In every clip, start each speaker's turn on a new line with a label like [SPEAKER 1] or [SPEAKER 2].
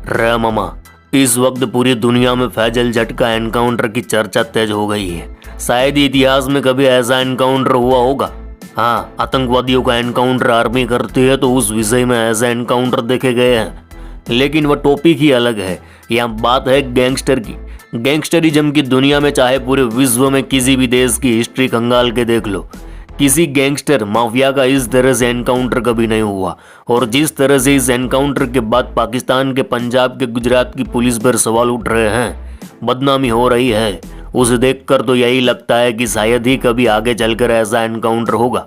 [SPEAKER 1] रे मामा, इस वक्त पूरी दुनिया में फैजल जट का एनकाउंटर की चर्चा तेज हो गई है। शायद इतिहास में कभी ऐसा एनकाउंटर हुआ होगा। हाँ, आतंकवादियों का एनकाउंटर आर्मी करती है तो उस विषय में ऐसे एनकाउंटर देखे गए हैं, लेकिन वह टॉपिक ही अलग है। यहाँ बात है गैंगस्टर की। गैंगस्टरिज्म की दुनिया में चाहे पूरे विश्व में किसी भी देश की हिस्ट्री खंगाल के देख लो, किसी गैंगस्टर माफिया का इस तरह से एनकाउंटर कभी नहीं हुआ। और जिस तरह से इस एनकाउंटर के बाद पाकिस्तान के, पंजाब के, गुजरात की पुलिस पर सवाल उठ रहे हैं, बदनामी हो रही है, उसे देखकर तो यही लगता है कि शायद ही कभी आगे चलकर ऐसा एनकाउंटर होगा।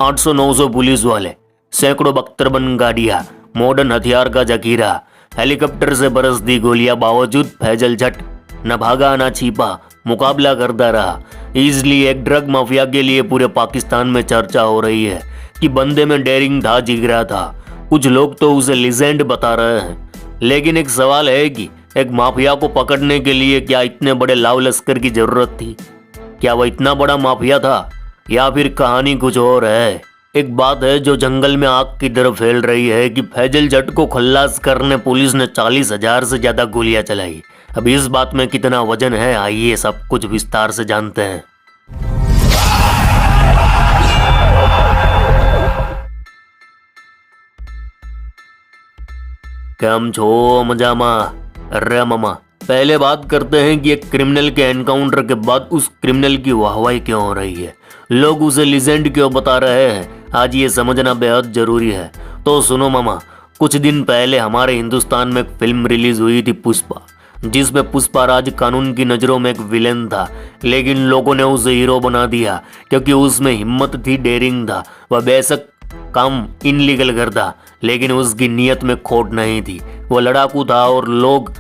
[SPEAKER 1] 800-900 पुलिस वाले, सैकड़ों बख्तरबंद गाड़ियां, मॉडर्न हथियार का जखीरा, हेलीकॉप्टर से बरसती गोलियां, बावजूद फैजल जट न भागा न छिपा, मुकाबला करता रहा। इसलिए एक ड्रग माफिया के लिए पूरे पाकिस्तान में चर्चा हो रही है कि बंदे में डेयरिंग था, जिगरा था। कुछ लोग तो उसे लीजेंड बता रहे हैं। लेकिन एक सवाल है कि एक माफिया को पकड़ने के लिए क्या इतने बड़े लाव लश्कर की जरूरत थी? क्या वह इतना बड़ा माफिया था, या फिर कहानी कुछ और है? एक बात है जो जंगल में आग की तरह फैल रही है कि फैजल जट को खल्लास करने पुलिस ने 40,000 से ज्यादा गोलियां चलाई। अब इस बात में कितना वजन है, आइए सब कुछ विस्तार से जानते हैं। केम छो मजामा? अरे मामा, पहले बात करते हैं कि एक क्रिमिनल के एनकाउंटर के बाद उस क्रिमिनल की वाहवाही क्यों हो रही है, लोग उसे लीजेंड क्यों बता रहे हैं। आज ये समझना बेहद जरूरी है। तो सुनो मामा, कुछ दिन पहले हमारे हिंदुस्तान में एक फिल्म रिलीज हुई थी, पुष्पा, जिसमें पुष्पा राज कानून की नज़रों में एक विलेन था, लेकिन लोगों ने उसे हीरो बना दिया क्योंकि उसमें हिम्मत थी, डेयरिंग था। वह बेशक काम इनलीगल करता, लेकिन उसकी नीयत में खोट नहीं थी। वो लड़ाकू था और लोग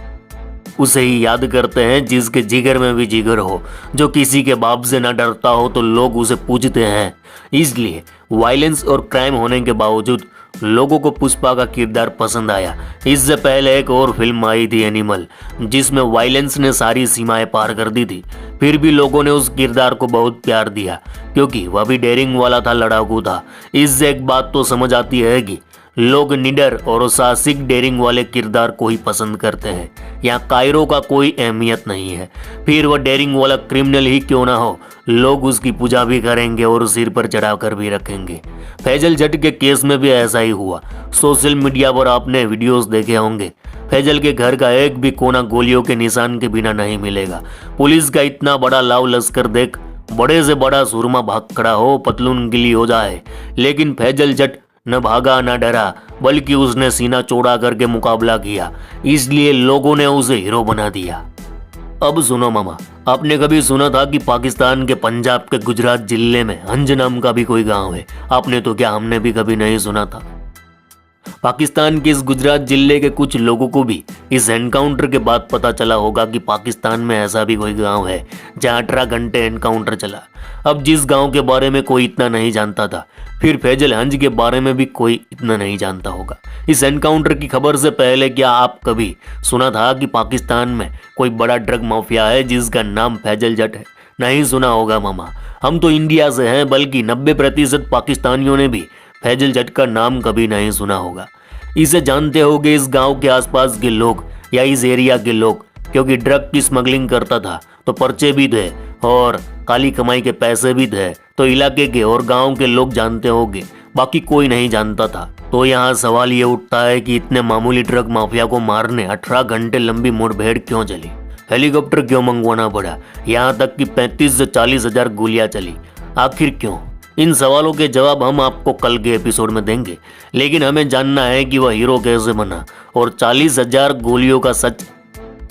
[SPEAKER 1] उसे ही याद करते हैं जिसके जिगर में भी जिगर हो, जो किसी के बाप से ना डरता हो तो लोग उसे पूजते हैं। इसलिए वायलेंस और क्राइम होने के बावजूद लोगों को पुष्पा का किरदार पसंद आया। इससे पहले एक और फिल्म आई थी, एनिमल, जिसमें वायलेंस ने सारी सीमाएं पार कर दी थी। फिर भी लोगों ने उस किरदार को बहुत प्यार दिया क्योंकि वह भी डेयरिंग वाला था, लड़ाकू था। इससे एक बात तो समझ आती है कि लोग निडर और साहसिक डेयरिंग वाले किरदार को ही पसंद करते हैं। यहाँ कायरों का कोई अहमियत नहीं है, फिर वह डेयरिंग वाला क्रिमिनल ही क्यों ना हो, लोग उसकी पूजा भी करेंगे और सिर पर चढ़ाकर भी रखेंगे। फैजल जट के केस में भी ऐसा ही हुआ। सोशल मीडिया पर आपने वीडियोस देखे होंगे, फैजल के घर का एक भी कोना गोलियों के निशान के बिना नहीं मिलेगा। पुलिस का इतना बड़ा लाव लश्कर देख बड़े से बड़ा सुरमा भाग खड़ा हो, पतलून गिली हो जाए, लेकिन फैजल जट न भागा न डरा, बल्कि उसने सीना चौड़ा करके मुकाबला किया। इसलिए लोगों ने उसे हीरो बना दिया। अब सुनो मामा, आपने कभी सुना था कि पाकिस्तान के पंजाब के गुजरात जिले में हंज नाम का भी कोई गांव है? आपने तो क्या, हमने भी कभी नहीं सुना था। पाकिस्तान के इस गुजरात जिले के कुछ लोगों को भी इस एनकाउंटर के बाद पता चला होगा कि पाकिस्तान में ऐसा भी कोई गांव है जहां 18 घंटे एनकाउंटर चला। अब जिस गांव के बारे में कोई इतना नहीं जानता था, फिर फैजल हंज के बारे में भी कोई इतना नहीं जानता होगा। इस एनकाउंटर की खबर से पहले क्या आप कभी सुना था कि पाकिस्तान में कोई बड़ा ड्रग माफिया है जिसका नाम फैजल जट है? नहीं सुना होगा मामा। हम तो इंडिया से हैं, बल्कि 90% पाकिस्तानियों ने भी फैजल जट का नाम कभी नहीं सुना होगा। इसे जानते होंगे इस गांव के आसपास के लोग या इस एरिया के लोग, क्योंकि ड्रग की स्मगलिंग करता था तो पर्चे भी थे और काली कमाई के पैसे भी थे, तो इलाके के और गांव के लोग जानते होंगे, बाकी कोई नहीं जानता था। तो यहाँ सवाल ये उठता है कि इतने मामूली ड्रग माफिया को मारने 18 घंटे लंबी मुठभेड़ क्यों चली? हेलीकॉप्टर क्यों मंगवाना पड़ा? यहाँ तक कि 35 से 40 हजार गोलियां चली, आखिर क्यों? इन सवालों के जवाब हम आपको कल के एपिसोड में देंगे, लेकिन हमें जानना है कि वह हीरो कैसे बना और 40,000 गोलियों का सच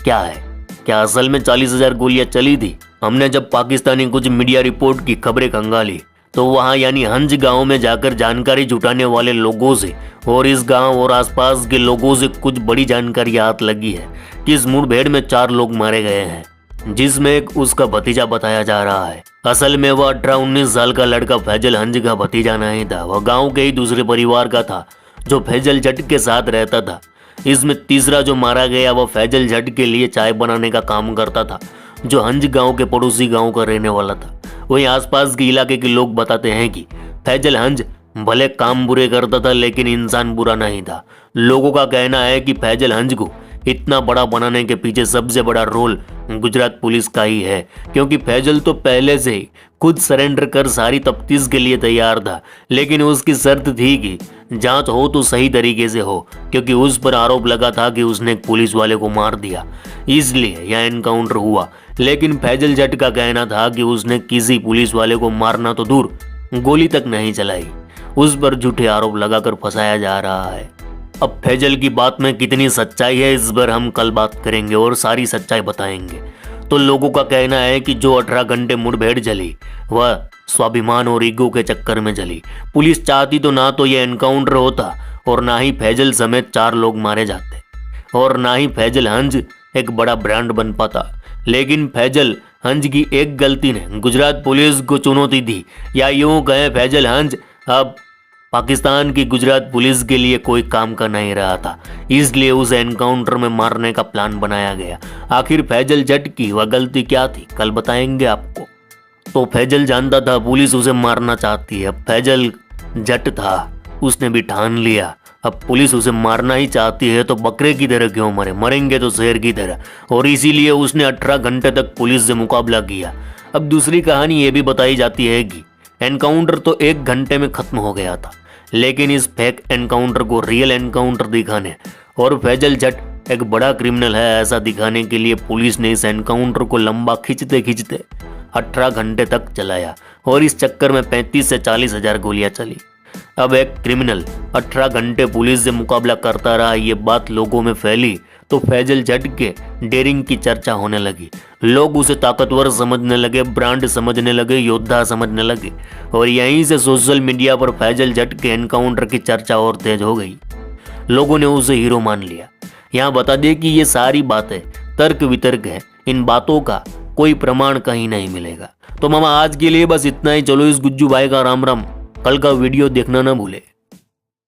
[SPEAKER 1] क्या है। क्या असल में 40,000 गोलियां चली थी? हमने जब पाकिस्तानी कुछ मीडिया रिपोर्ट की खबरें खंगाली तो वहां यानी हंज गांव में जाकर जानकारी जुटाने वाले लोगों से और इस गांव और आसपास के लोगों से कुछ बड़ी जानकारी हाथ लगी है कि इस मुठभेड़ में 4 लोग मारे गए हैं, जिसमें एक उसका भतीजा बताया जा रहा है। असल में वह 18-19 साल का लड़का फैजल हंज का भतीजा नहीं था, वह गांव के ही दूसरे परिवार का था जो फैजल जट के साथ रहता था। इसमें तीसरा जो मारा गया वह फैजल जट के लिए चाय बनाने का काम करता था, जो हंज गांव के पड़ोसी गांव का रहने वाला था। वहीं आसपास के इलाके के लोग बताते हैं कि फैजल हंज भले काम बुरे करता था, लेकिन इंसान बुरा नहीं था। लोगों का कहना है कि फैजल हंज को इतना बड़ा बनाने के पीछे सबसे बड़ा रोल गुजरात पुलिस का ही है, क्योंकि फैजल तो पहले से ही खुद सरेंडर कर सारी तफ्तीश के लिए तैयार था, लेकिन उसकी शर्त थी कि जांच हो तो सही तरीके से हो, क्योंकि उस पर आरोप लगा था कि उसने एक पुलिस वाले को मार दिया, इसलिए यह एनकाउंटर हुआ। लेकिन फैजल जट का कहना था कि उसने किसी पुलिस वाले को मारना तो दूर, गोली तक नहीं चलाई। उस पर झूठे आरोप लगाकर फंसाया जा रहा है। अब फैजल की बात में कितनी सच्चाई है इस पर हम कल बात करेंगे और सारी सच्चाई बताएंगे। तो लोगों का कहना है कि जो 18 घंटे मुठभेड़ चली वह स्वाभिमान और ईगो के चक्कर में चली। पुलिस चाहती तो ना तो ये एनकाउंटर होता और ना ही फैजल समेत 4 लोग मारे जाते और ना ही फैजल हंज एक बड़ा ब्रांड बन पाता। लेकिन फैजल हंज की एक गलती ने गुजरात पुलिस को चुनौती दी, या यूं कहें फैजल हंज अब पाकिस्तान की गुजरात पुलिस के लिए कोई काम का नहीं रहा था, इसलिए उस एनकाउंटर में मारने का प्लान बनाया गया। आखिर फैजल जट की वह गलती क्या थी, कल बताएंगे आपको। तो फैजल जानता था पुलिस उसे मारना चाहती है। अब फैजल जट था, उसने भी ठान लिया अब पुलिस उसे मारना ही चाहती है तो बकरे की तरह क्यों मरे, मरेंगे तो शेर की तरह। और इसीलिए उसने 18 घंटे तक पुलिस से मुकाबला किया। अब दूसरी कहानी ये भी बताई जाती है कि एनकाउंटर तो 1 घंटे में खत्म हो गया था, लेकिन इस फेक एनकाउंटर को रियल एनकाउंटर दिखाने और फैजल जट एक बड़ा क्रिमिनल है ऐसा दिखाने के लिए पुलिस ने इस एनकाउंटर को लंबा खींचते खींचते 18 घंटे तक चलाया और इस चक्कर में 35 से 40 हजार गोलियां चली। अब एक क्रिमिनल 18 घंटे पुलिस से मुकाबला करता रहा, ये बात लोगों में फैली तो फैजल जट के डेयरिंग की चर्चा होने लगी। लोग उसे ताकतवर समझने लगे, ब्रांड समझने लगे, योद्धा समझने लगे और यहीं से सोशल मीडिया पर फैजल जट के एनकाउंटर की चर्चा और तेज हो गई। लोगों ने उसे हीरो मान लिया। यहाँ बता दें कि ये सारी बातें तर्क वितर्क है, इन बातों का कोई प्रमाण कहीं नहीं मिलेगा। तो मामा आज के लिए बस इतना ही। चलो इस गुज्जू भाई का राम राम, कल का वीडियो देखना ना भूले।